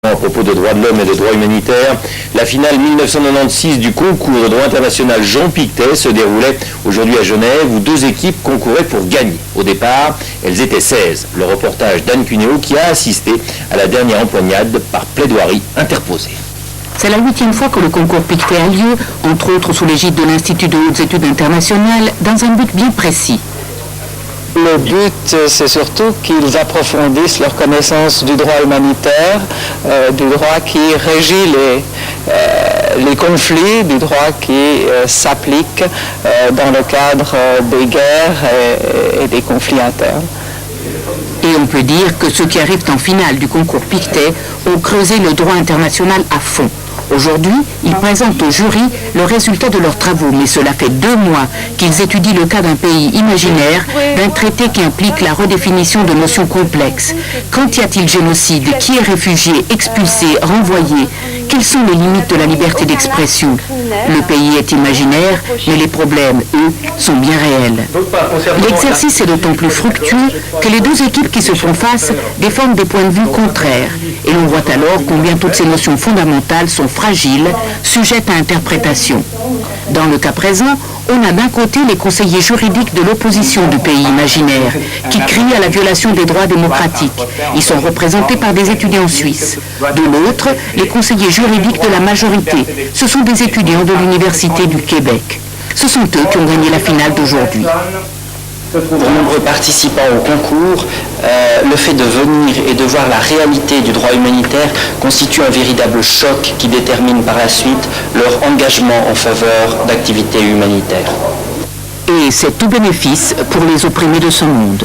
À propos de droits de l'homme et de droits humanitaires, la finale 1996 du concours de droit international Jean Pictet se déroulait aujourd'hui à Genève où deux équipes concouraient pour gagner. Au départ, elles étaient 16. Le reportage d'Anne Cuneo qui a assisté à la dernière empoignade par plaidoirie interposée. C'est la 8e fois que le concours Pictet a lieu, entre autres sous l'égide de l'Institut de hautes études internationales, dans un but bien précis. Le but, c'est surtout qu'ils approfondissent leur connaissance du droit humanitaire, du droit qui régit les conflits, du droit qui s'applique dans le cadre des guerres et des conflits internes. Et on peut dire que ceux qui arrivent en finale du concours Pictet ont creusé le droit international à fond. Aujourd'hui, ils présentent au jury le résultat de leurs travaux, mais cela fait 2 mois qu'ils étudient le cas d'un pays imaginaire, d'un traité qui implique la redéfinition de notions complexes. Quand y a-t-il génocide? Qui est réfugié, expulsé, renvoyé? Quelles sont les limites de la liberté d'expression? Le pays est imaginaire, mais les problèmes, eux, sont bien réels. L'exercice est d'autant plus fructueux que les deux équipes qui se font face défendent des points de vue contraires. Et l'on voit alors combien toutes ces notions fondamentales sont fragiles, sujettes à interprétation. Dans le cas présent, on a d'un côté les conseillers juridiques de l'opposition du pays imaginaire, qui crient à la violation des droits démocratiques. Ils sont représentés par des étudiants suisses. De l'autre, les conseillers juridiques de la majorité. Ce sont des étudiants de l'Université du Québec. Ce sont eux qui ont gagné la finale d'aujourd'hui. Pour nombreux participants au concours, le fait de venir et de voir la réalité du droit humanitaire constitue un véritable choc qui détermine par la suite leur engagement en faveur d'activités humanitaires. Et c'est tout bénéfice pour les opprimés de ce monde.